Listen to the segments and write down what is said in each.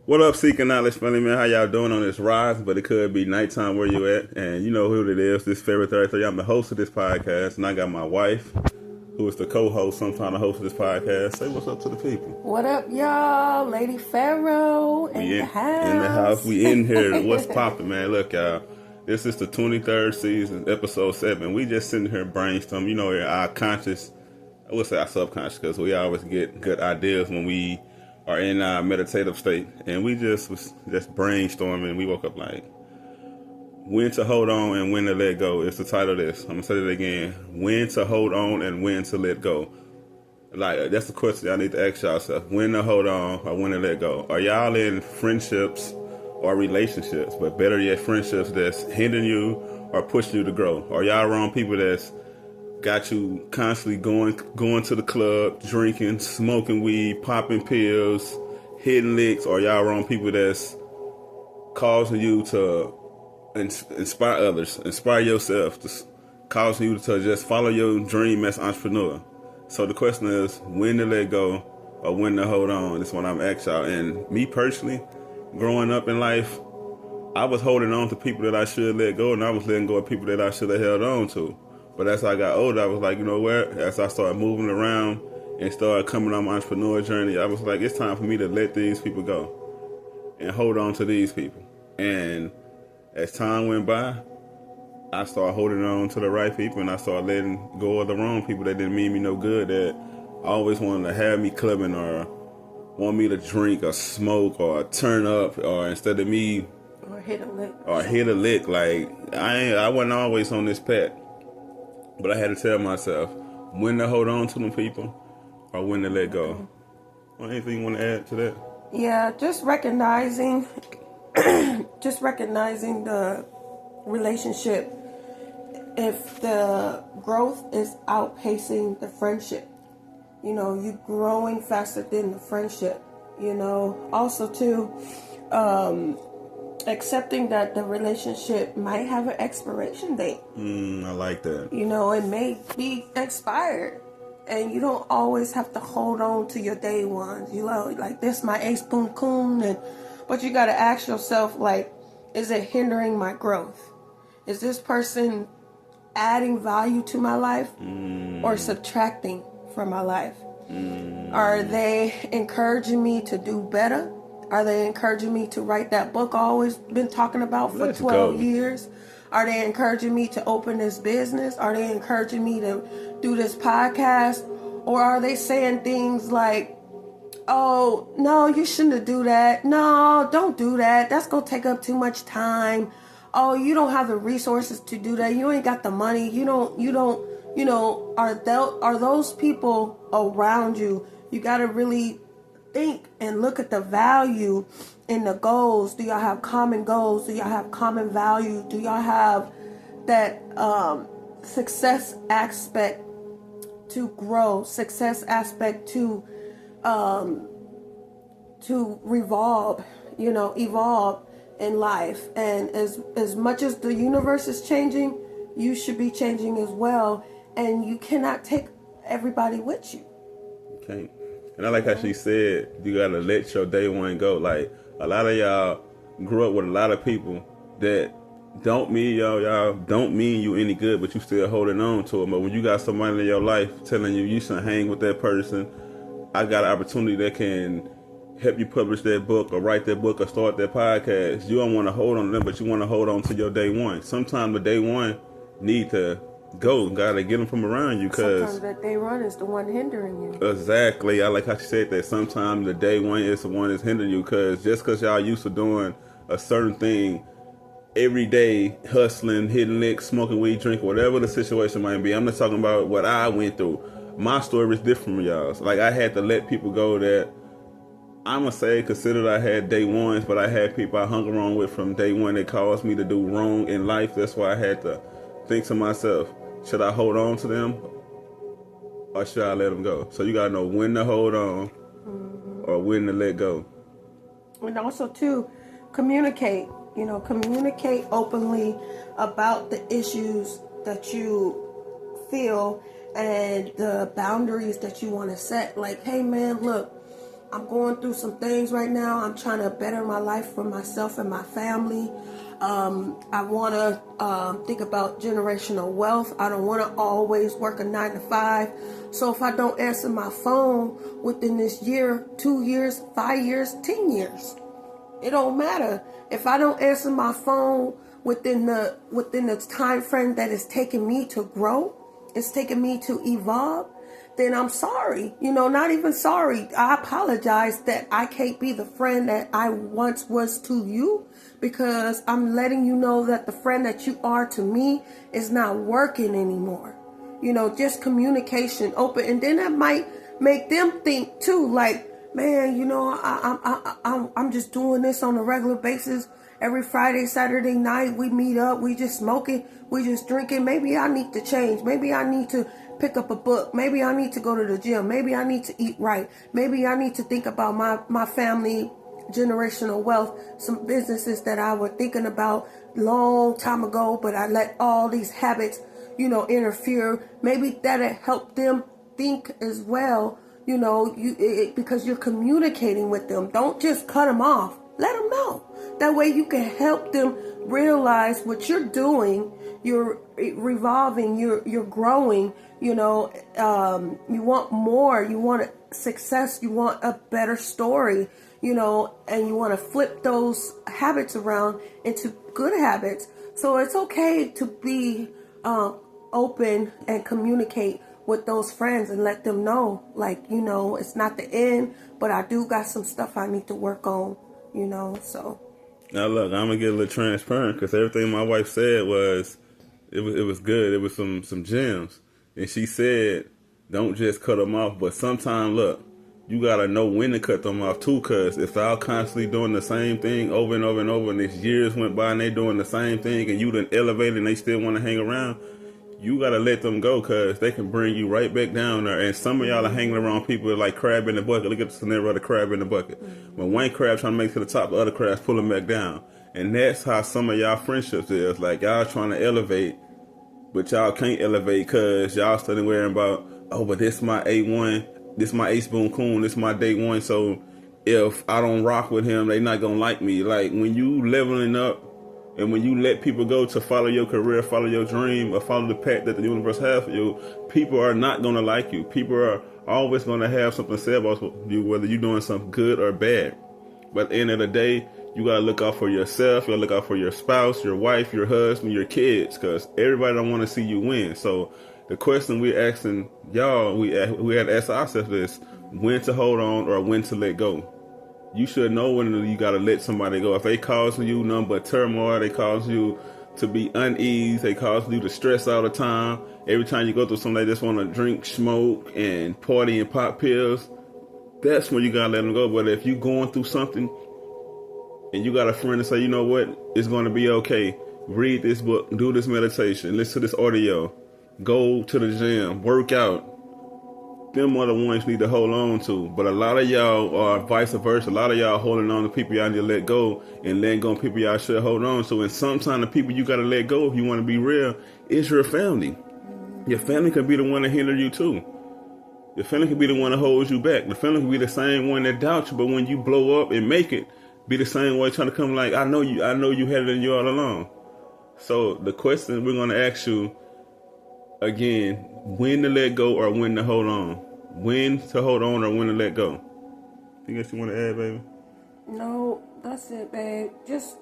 What up, Seeking Knowledge Family, man? How y'all doing on this rise? But it could be nighttime where you at. And you know who it is. This Pharaoh 33. I'm the host of this podcast. And I got my wife, who is the co-host, sometimes the host of this podcast. Say what's up to the people. What up, y'all? Lady Pharaoh in the house. In the house. We in here. What's poppin', man? Look, y'all. This is the 23rd season, episode 7. We just sitting here brainstorming. You know, our conscious, I would say our subconscious, because we always get good ideas when we are in our meditative state. And we just was just brainstorming. And we woke up like, when to hold on and when to let go. It's the title of this. I'm going to say it again. When to hold on and when to let go. Like, that's the question y'all need to ask yourself. When to hold on or when to let go. Are y'all in friendships or relationships, but better yet, friendships that's hindering you or pushing you to grow? Are y'all around people that's got you constantly going to the club, drinking, smoking weed, popping pills, hitting licks? Or y'all around people that's causing you to inspire others, inspire yourself, causing you to just follow your dream as an entrepreneur? So the question is, when to let go or when to hold on? That's what I'm asking y'all. And me personally, growing up in life, I was holding on to people that I should let go, and I was letting go of people that I should have held on to. But as I got older, I was like, you know what? As I started moving around and started coming on my entrepreneur journey, I was like, it's time for me to let these people go and hold on to these people. And as time went by, I started holding on to the right people, and I started letting go of the wrong people that didn't mean me no good, that always wanted to have me clubbing or want me to drink or smoke or turn up, or instead of me Or hit a lick. Like, I wasn't always on this path. But I had to tell myself when to hold on to them people or when to let go. Well, anything you want to add to that? Yeah, just recognizing the relationship. If the growth is outpacing the friendship, you know, you growing faster than the friendship, you know. Also too, accepting that the relationship might have an expiration date. I like that. You know, it may be expired, and you don't always have to hold on to your day ones. You know, like, this my ace boom coon, but you got to ask yourself, like, is it hindering my growth? Is this person adding value to my life or subtracting from my life? Are they encouraging me to do better? Are they encouraging me to write that book I've always been talking about for 12 years? Are they encouraging me to open this business? Are they encouraging me to do this podcast? Or are they saying things like, oh, no, you shouldn't do that. No, don't do that. That's going to take up too much time. Oh, you don't have the resources to do that. You ain't got the money. You don't, you know, are those people around you? You got to really think and look at the value in the goals. Do y'all have common goals? Do y'all have common value? Do y'all have that success aspect to grow, success aspect to evolve in life? And as much as the universe is changing, you should be changing as well, and you cannot take everybody with you. Okay. And I like how she said, you gotta let your day one go. Like, a lot of y'all grew up with a lot of people that don't mean y'all don't mean you any good, but you still holding on to them. But when you got somebody in your life telling you should hang with that person, I got an opportunity that can help you publish that book or write that book or start that podcast. You don't want to hold on to them, but you want to hold on to your day one. Sometimes the day one need to go. Gotta get them from around you, because sometimes that day one is the one hindering you. Exactly. I like how she said that. Sometimes the day one is the one that's hindering you, because just because y'all used to doing a certain thing every day, hustling, hitting licks, smoking weed, drinking, whatever the situation might be. I'm not talking about what I went through. My story is different from y'all's. Like, I had to let people go that I'm going to say considered I had day ones, but I had people I hung around with from day one that caused me to do wrong in life. That's why I had to think to myself, should I hold on to them or should I let them go? So you got to know when to hold on or when to let go. And also, too, communicate. Communicate openly about the issues that you feel and the boundaries that you want to set. Like, hey, man, look, I'm going through some things right now. I'm trying to better my life for myself and my family. I want to think about generational wealth. I don't want to always work a 9 to 5. So if I don't answer my phone within this year, 2 years, 5 years, 10 years, it don't matter. If I don't answer my phone within the time frame that it's taking me to grow, it's taking me to evolve, then I'm sorry. Not even sorry. I apologize that I can't be the friend that I once was to you, because I'm letting you know that the friend that you are to me is not working anymore. Just communication open. And then that might make them think too, like, man, I'm just doing this on a regular basis. Every Friday, Saturday night, we meet up. We just smoking. We just drinking. Maybe I need to change. Maybe I need to pick up a book. Maybe I need to go to the gym. Maybe I need to eat right. Maybe I need to think about my family generational wealth. Some businesses that I was thinking about long time ago, but I let all these habits, interfere. Maybe that'll help them think as well. Because you're communicating with them. Don't just cut them off. Let them know. That way you can help them realize what you're doing. You're revolving. You're growing. You want more. You want success. You want a better story. And you want to flip those habits around into good habits. So it's okay to be open and communicate with those friends and let them know, like, it's not the end, but I do got some stuff I need to work on, so. Now look, I'm gonna get a little transparent, because everything my wife said was, it was good. It was some gems, and she said, don't just cut them off, but sometimes, look, you gotta know when to cut them off too, because if they're constantly doing the same thing over and over and over, and these years went by and they doing the same thing, and you done elevated and they still want to hang around, you gotta let them go, because they can bring you right back down there. And some of y'all are hanging around people like crab in the bucket. Look at the scenario of the crab in the bucket. When one crab trying to make it to the top, the other crab's pulling back down. And that's how some of y'all friendships is. Like, y'all trying to elevate, but y'all can't elevate because y'all starting worrying about, oh, but this my A1, this my ace boom coon, this my day one. So if I don't rock with him, they not gonna like me. Like, when you leveling up, and when you let people go to follow your career, follow your dream, or follow the path that the universe has for you, people are not going to like you. People are always going to have something to say about you, whether you're doing something good or bad. But at the end of the day, you got to look out for yourself. You got to look out for your spouse, your wife, your husband, your kids, because everybody don't want to see you win. So the question we're asking y'all, we had to ask ourselves this: when to hold on or when to let go. You should know when you got to let somebody go. If they cause you nothing but turmoil, they cause you to be uneasy, they cause you to stress all the time. Every time you go through something, they just want to drink, smoke, and party and pop pills. That's when you got to let them go. But if you going through something and you got a friend to say, you know what, it's going to be okay. Read this book, do this meditation, listen to this audio, go to the gym, work out. Them are the ones you need to hold on to. But a lot of y'all are vice versa. A lot of y'all holding on to people y'all need to let go, and letting go of people y'all should hold on to. And sometimes the people you got to let go, if you want to be real, is your family. Your family can be the one to hinder you too. Your family can be the one that holds you back. The family can be the same one that doubts you, but when you blow up and make it, be the same way trying to come like, I know you had it in you all along. So the question we're going to ask you again, when to let go or when to hold on. When to hold on or when to let go. Anything else you want to add, baby? No, that's it, babe. Just,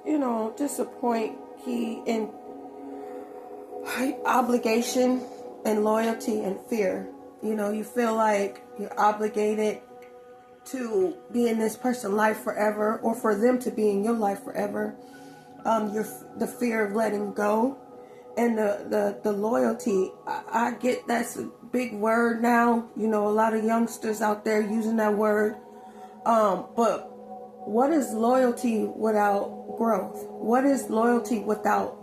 just a point key in obligation and loyalty and fear. You feel like you're obligated to be in this person's life forever, or for them to be in your life forever. The fear of letting go. And the loyalty, I get that's a big word now. A lot of youngsters out there using that word. But what is loyalty without growth? What is loyalty without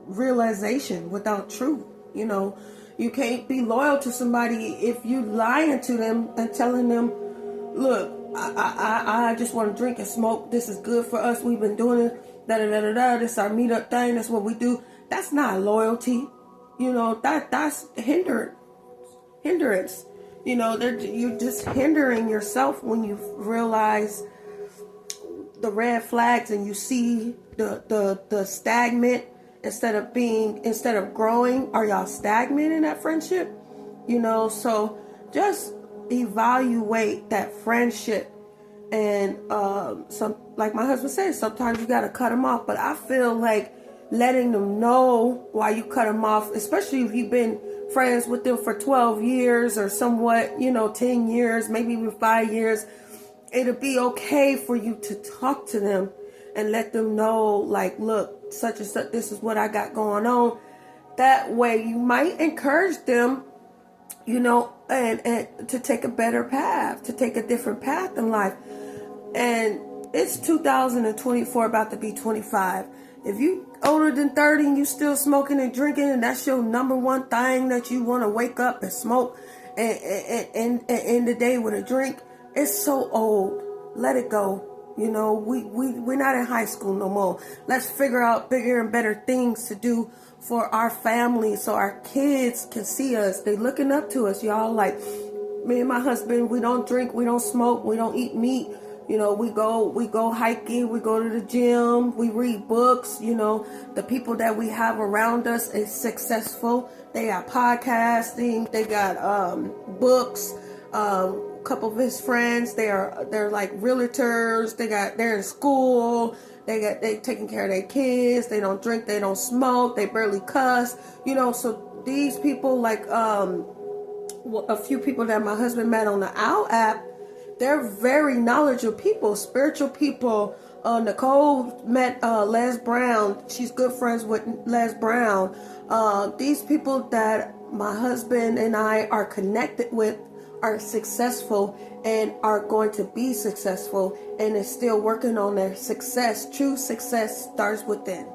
realization, without truth? You can't be loyal to somebody if you lying to them and telling them, look, I just want to drink and smoke. This is good for us. We've been doing it. This is our meetup thing. That's what we do. That's not loyalty. That's hindrance. You're just hindering yourself when you realize the red flags and you see the stagnant instead of growing. Are y'all stagnant in that friendship? So just evaluate that friendship. And some, like my husband said, sometimes you got to cut them off. But I feel like letting them know why you cut them off, especially if you've been friends with them for 12 years or somewhat, 10 years, maybe even 5 years, it'll be okay for you to talk to them and let them know, like, look, such and such, this is what I got going on. That way you might encourage them, and to take a better path, to take a different path in life. And it's 2024, about to be 25. If you older than 30 and you still smoking and drinking, and that's your number one thing that you want to wake up and smoke and end the day with a drink, it's so old. Let it go. We're not in high school no more. Let's figure out bigger and better things to do for our family so our kids can see us. They looking up to us, y'all. Like me and my husband, we don't drink, we don't smoke, we don't eat meat. We go hiking, we go to the gym, we read books. The people that we have around us is successful. They got podcasting, they got books. A couple of his friends, they're like realtors. They're in school. They taking care of their kids. They don't drink, they don't smoke, they barely cuss. So these people, like a few people that my husband met on the OWL app, they're very knowledgeable people, spiritual people. Nicole met Les Brown. She's good friends with Les Brown. These people that my husband and I are connected with are successful and are going to be successful and is still working on their success. True success starts within.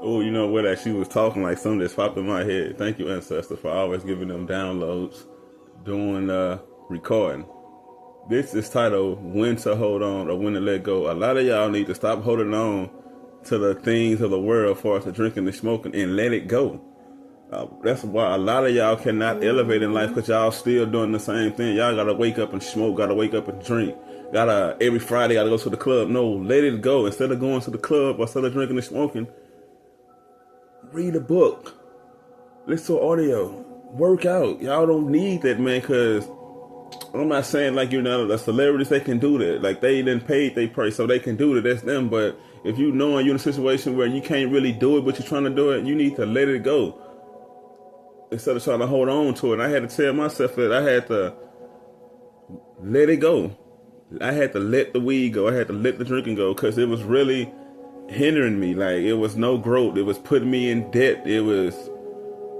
Oh, you know what? As she was talking, like something just popped in my head. Thank you, Ancestor, for always giving them downloads during recording. This is titled When to Hold On or When to Let Go. A lot of y'all need to stop holding on to the things of the world as far as the drinking and smoking and let it go. That's why a lot of y'all cannot elevate in life, because y'all still doing the same thing. Y'all gotta wake up and smoke, gotta wake up and drink, gotta every Friday gotta go to the club. No, let it go. Instead of going to the club or instead of drinking and smoking, read a book, listen to audio, work out. Y'all don't need that, man, because I'm not saying like you're not the celebrities, they can do that. Like they didn't pay their price, so they can do that. That's them. But if you know you're in a situation where you can't really do it, but you're trying to do it, you need to let it go instead of trying to hold on to it. I had to tell myself that I had to let it go. I had to let the weed go. I had to let the drinking go, because it was really hindering me. Like it was no growth. It was putting me in debt. It was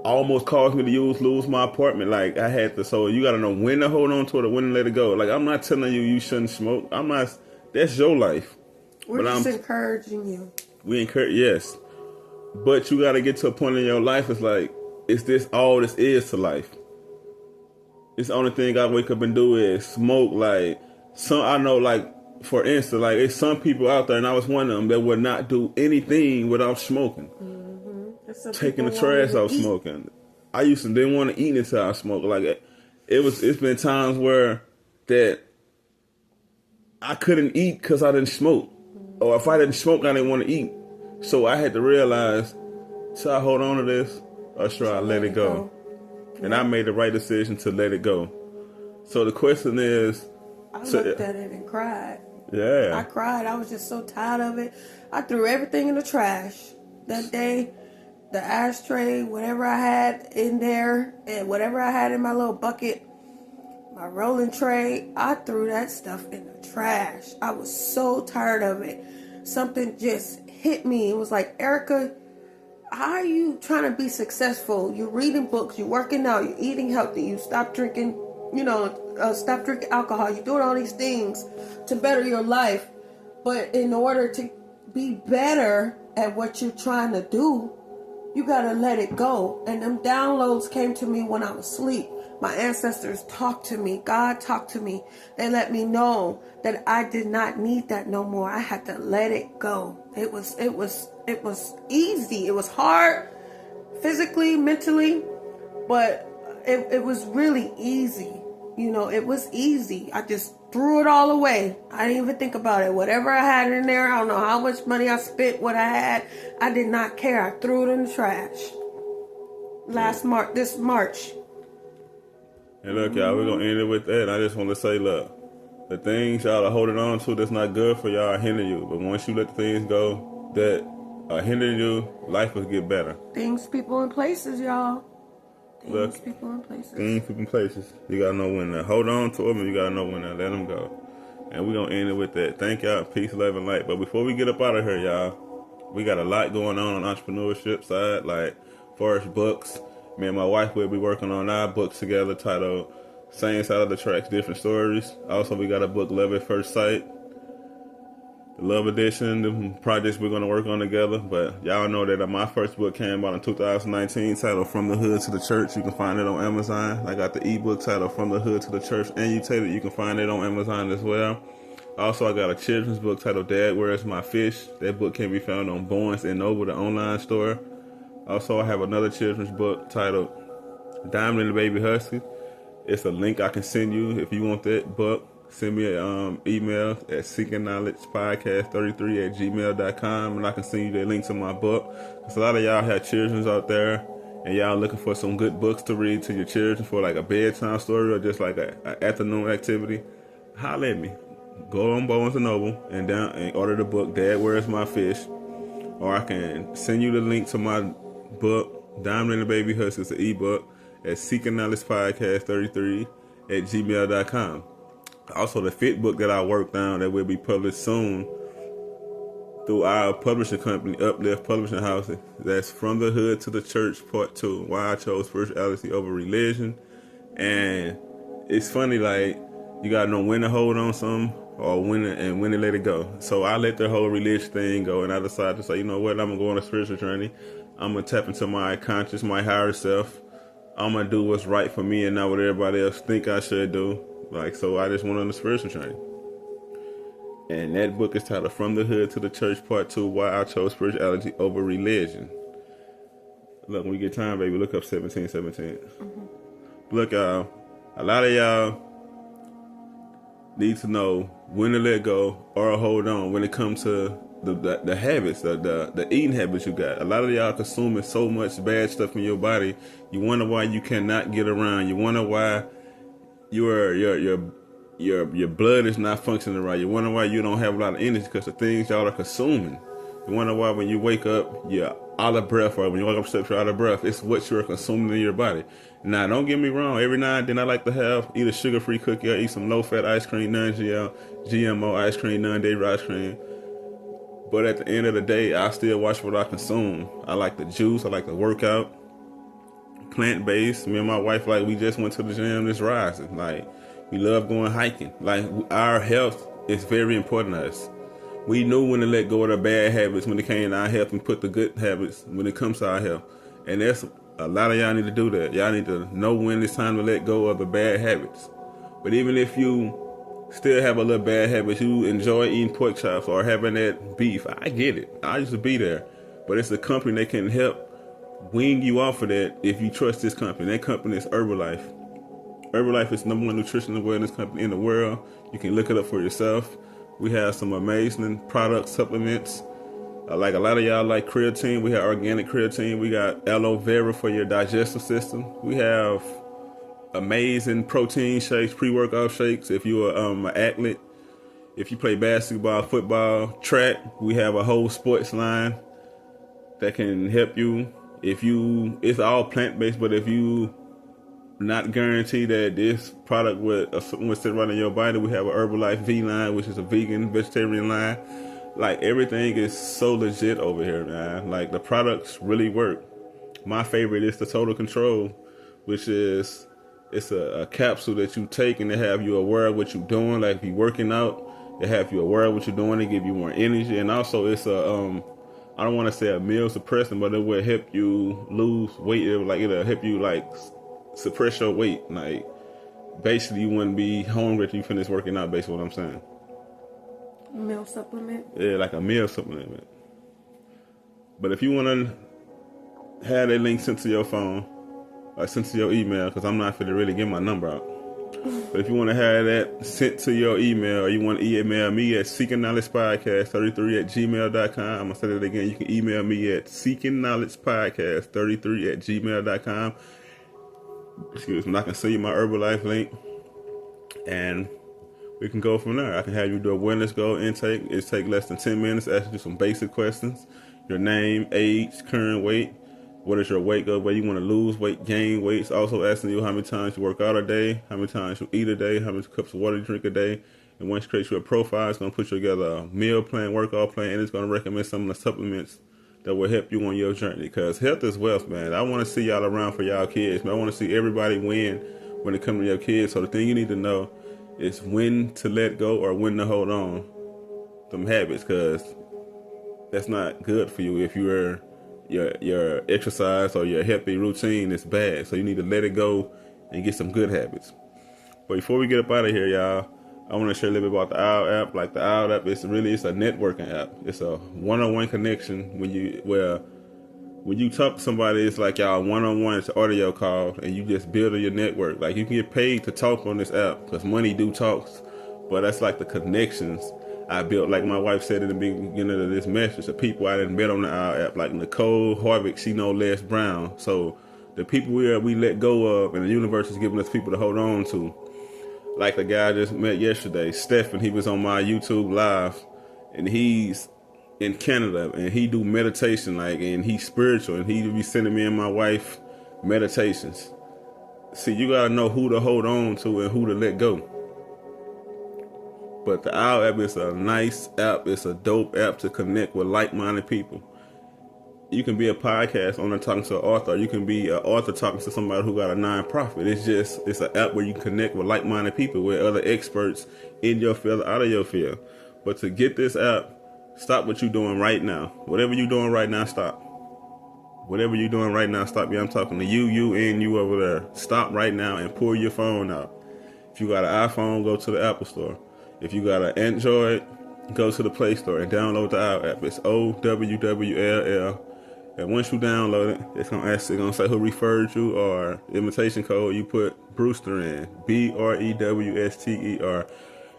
almost caused me to lose my apartment. Like I had to. So you got to know when to hold on to it or when to let it go. Like I'm not telling you shouldn't smoke. I'm not. That's your life. We're just encouraging you. We encourage, yes, but you got to get to a point in your life. It's like, is this all this is to life? It's the only thing I wake up and do is smoke. Like I know, like for instance, like there's some people out there, and I was one of them, that would not do anything without smoking. Taking the trash out smoking. I used to didn't want to eat until I smoked. Like it's been times where that I couldn't eat because I didn't smoke, or if I didn't smoke, I didn't want to eat. So I had to realize, should I hold on to this or should I let it go? And I made the right decision to let it go. So the question is, I looked at it and cried. Yeah, I cried. I was just so tired of it. I threw everything in the trash that day. The ashtray, whatever I had in there, and whatever I had in my little bucket, my rolling tray, I threw that stuff in the trash. I was so tired of it. Something just hit me. It was like, Erica, how are you trying to be successful? You're reading books, you're working out, you're eating healthy, you stop drinking, stop drinking alcohol. You're doing all these things to better your life. But in order to be better at what you're trying to do, you gotta let it go. And them downloads came to me when I was asleep. My ancestors talked to me. God talked to me. They let me know that I did not need that no more. I had to let it go. It was easy. It was hard physically, mentally, but it was really easy. You know, it was easy. I just threw it all away. I didn't even think about it. Whatever I had in there, I don't know how much money I spent, what I had, I did not care. I threw it in the trash. This March. And look, y'all, we're going to end it with that. I just want to say, look, the things y'all are holding on to that's not good for y'all hinder you. But once you let the things go that are hindering you, life will get better. Things, people, and places, y'all. Look, people, and places. Things, people, and places. You got to know when to hold on to them, and you got to know when to let them go. And we're going to end it with that. Thank y'all. Peace, love, and light. But before we get up out of here, y'all, we got a lot going on entrepreneurship side, like first books. Me and my wife will be working on our books together titled Same Side of the Tracks, Different Stories. Also, we got a book, Love at First Sight. The Love Edition, the projects we're going to work on together. But y'all know that my first book came out in 2019 titled From the Hood to the Church. You can find it on Amazon. I got the ebook titled From the Hood to the Church and You can find it on Amazon as well. Also, I got a children's book titled Dad, Where's My Fish? That book can be found on Barnes & Noble, the online store. Also, I have another children's book titled Diamond and the Baby Husky. It's a link I can send you if you want that book. Send me an email at seekingknowledgepodcast33@gmail.com, and I can send you the link to my book. Because a lot of y'all have children out there, and y'all looking for some good books to read to your children for like a bedtime story or just like an afternoon activity. Holler at me. Go on Barnes & Noble and order the book Dad, Where's My Fish? Or I can send you the link to my book, Diamond and the Baby Husky. It's an ebook at seekingknowledgepodcast33@gmail.com. Also, the fifth book that I worked on that will be published soon through our publishing company, Uplift Publishing House. That's From the Hood to the Church, Part 2. Why I chose spirituality over religion. And it's funny, like, you gotta know when to hold on something or when to let it go. So I let the whole religious thing go, and I decided to say, you know what, I'm gonna go on a spiritual journey. I'm gonna tap into my conscious, my higher self. I'm gonna do what's right for me and not what everybody else think I should do. Like, so I just went on a spiritual journey. And that book is titled From the Hood to the Church, Part 2, Why I Chose Spirituality Over Religion. Look, when we get time, baby, look up 1717. Look, y'all, a lot of y'all need to know when to let go or hold on when it comes to the habits, the eating habits you got. A lot of y'all consuming so much bad stuff in your body. You wonder why you cannot get around. You wonder why your blood is not functioning right. You wonder why you don't have a lot of energy because the things y'all are consuming. You wonder why when you wake up you're out of breath, or when you wake up you're out of breath. It's what you're consuming in your body. Now, don't get me wrong. Every now and then I like to have eat a sugar-free cookie or eat some low-fat ice cream, non-GMO ice cream, non-dairy ice cream. But at the end of the day, I still watch what I consume. I like the juice. I like the workout. Plant-based. Me and my wife, like, we just went to the gym this rising. Like, we love going hiking. Like, our health is very important to us. We knew when to let go of the bad habits when it came to our health and put the good habits when it comes to our health. And that's a lot of y'all need to do that. Y'all need to know when it's time to let go of the bad habits. But even if you still have a little bad habits, you enjoy eating pork chops or having that beef, I get it. I used to be there. But it's a company that can help wean you off of that if you trust this company. That company is Herbalife. Herbalife is the #1 nutrition and wellness company in the world. You can look it up for yourself. We have some amazing product supplements. Like a lot of y'all like creatine. We have organic creatine. We got aloe vera for your digestive system. We have amazing protein shakes, pre-workout shakes. If you're an athlete, if you play basketball, football, track, we have a whole sports line that can help you. It's all plant-based, but if you not guarantee that this product would sit right in your body, we have a Herbalife V line, which is a vegan, vegetarian line. Like, everything is so legit over here, man. Like, the products really work. My favorite is the Total Control, which is, it's a capsule that you take and they have you aware of what you're doing. Like, if you're working out, they have you aware of what you're doing. They give you more energy. And also, it's I don't want to say a meal suppressant, but it will help you lose weight. It'll help you, like, suppress your weight. Like, basically, you wouldn't be hungry if you finish working out, basically what I'm saying. Meal supplement? Yeah, like a meal supplement. But if you want to have that link sent to your phone, or sent to your email, because I'm not fit to really get my number out. But if you want to have that sent to your email, or you want to email me at seekingknowledgepodcast33@gmail.com. I'm going to say that again. You can email me at seekingknowledgepodcast33@gmail.com. Excuse me. I can send you my Herbalife link, and we can go from there. I can have you do a wellness goal intake. It takes less than 10 minutes. Ask you some basic questions. Your name, age, current weight. What is your weight goal? Where you want to lose weight, gain weight. It's also asking you how many times you work out a day, how many times you eat a day, how many cups of water you drink a day. And once you create your profile, it's going to put you together a meal plan, workout plan, and it's going to recommend some of the supplements that will help you on your journey. Because health is wealth, man. I want to see y'all around for y'all kids, man. I want to see everybody win when it comes to your kids. So the thing you need to know is when to let go or when to hold on them habits, because that's not good for you if your exercise or your healthy routine is bad. So you need to let it go and get some good habits. But before we get up out of here, y'all, I want to share a little bit about the OWL app. Like the OWL app, it's a networking app. It's a one-on-one connection. When you talk to somebody, it's like y'all one-on-one. It's an audio call, and you just build your network. Like you can get paid to talk on this app because money do talks, but that's like the connections I built. Like my wife said in the beginning of this message, the people I didn't met on the OWL app, like Nicole Harvick, she know Les Brown. So the people we let go of, and the universe is giving us people to hold on to. Like the guy I just met yesterday, Stephen, he was on my YouTube live, and he's in Canada, and he do meditation, and he's spiritual, and he be sending me and my wife meditations. See, you gotta know who to hold on to and who to let go. But the OWL app is a nice app. It's a dope app to connect with like-minded people. You can be a podcast owner talking to an author. You can be an author talking to somebody who got a nonprofit. It's an app where you can connect with like-minded people, with other experts in your field, out of your field. But to get this app, stop what you're doing right now. Whatever you're doing right now, stop. Whatever you're doing right now, stop. Yeah, I'm talking to you and you over there. Stop right now and pull your phone out. If you got an iPhone, go to the Apple Store. If you got an Android, go to the Play Store and download the OWL app. It's OWWLL. And once you download it, it's gonna say who referred you, or invitation code. You put Brewster in, BREWSTER.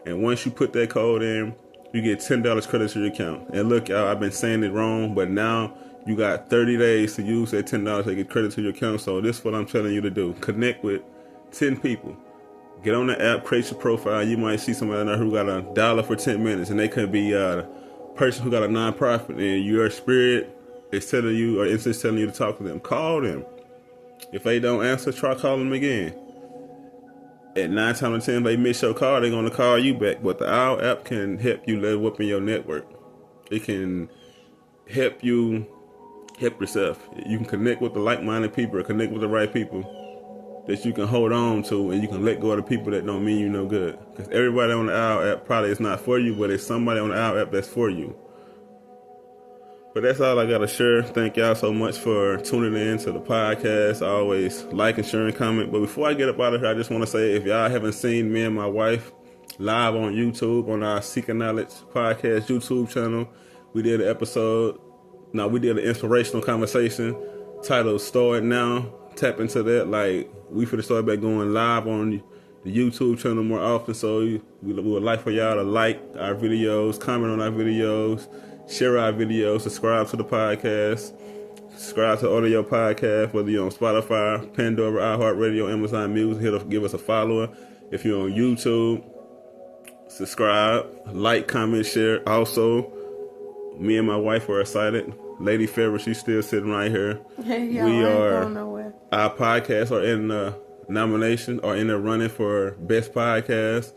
And once you put that code in, you get $10 credit to your account. And look, y'all, I've been saying it wrong, but now you got 30 days to use that $10 to get credit to your account. So this is what I'm telling you to do. Connect with 10 people. Get on the app, create your profile. You might see somebody there who got $1 for 10 minutes, and they could be a person who got a nonprofit, and your spirit is telling you, or it's just telling you to talk to them. Call them. If they don't answer, try calling them again. At 9 times out of 10, if they miss your call, they're going to call you back. But the OWL app can help you level up in your network. It can help you help yourself. You can connect with the like-minded people, or connect with the right people that you can hold on to, and you can let go of the people that don't mean you no good. Because everybody on the OWL app probably is not for you, but it's somebody on the OWL app that's for you. But that's all I got to share. Thank y'all so much for tuning in to the podcast. I always like and share and comment. But before I get up out of here, I just want to say, if y'all haven't seen me and my wife live on YouTube, on our Seeking Knowledge podcast YouTube channel, we did an episode. No, we did an inspirational conversation titled Start Now. Tap into that. Like, we finna start back going live on the YouTube channel more often. So we would like for y'all to like our videos, comment on our videos, share our videos, subscribe to the podcast, subscribe to Audio Podcast, whether you're on Spotify, Pandora, iHeartRadio, Amazon Music. Give us a follower. If you're on YouTube, subscribe, like, comment, share. Also, me and my wife were excited. Lady Pharaoh, she's still sitting right here. Hey, y'all, I ain't going nowhere. Our podcasts are in the nomination, or in the running for Best Podcast.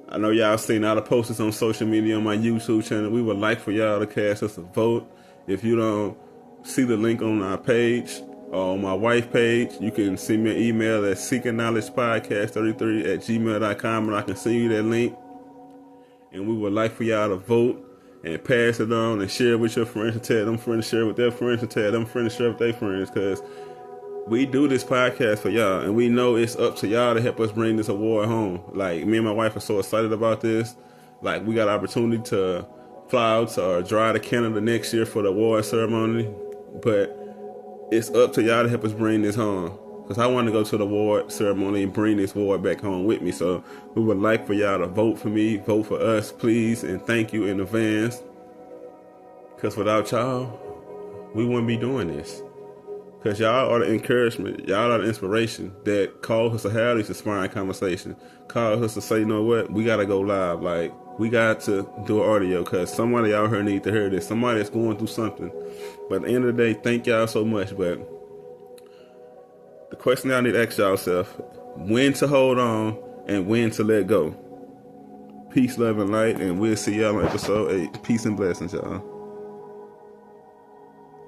I know y'all seen all the posters on social media on my YouTube channel. We would like for y'all to cast us a vote. If you don't see the link on our page, or on my wife's page, you can send me an email at seekingknowledgepodcast33@gmail.com, and I can send you that link. And we would like for y'all to vote and pass it on and share with your friends, and tell them friends to share with their friends, and tell them friends to share with their friends, because we do this podcast for y'all, and we know it's up to y'all to help us bring this award home. Like, me and my wife are so excited about this. Like, we got an opportunity to fly out or drive to Canada next year for the award ceremony, but it's up to y'all to help us bring this home. Because I want to go to the award ceremony and bring this award back home with me. So we would like for y'all to vote for me, vote for us, please, and thank you in advance. Because without y'all, we wouldn't be doing this. Because y'all are the encouragement, y'all are the inspiration that calls us to have these inspiring conversations. Calls us to say, you know what, we got to go live. Like, we got to do an audio because somebody out here needs to hear this. Somebody that's going through something. But at the end of the day, thank y'all so much. But the question y'all need to ask yourself, when to hold on and when to let go. Peace, love, and light. And we'll see y'all on episode 8. Peace and blessings, y'all.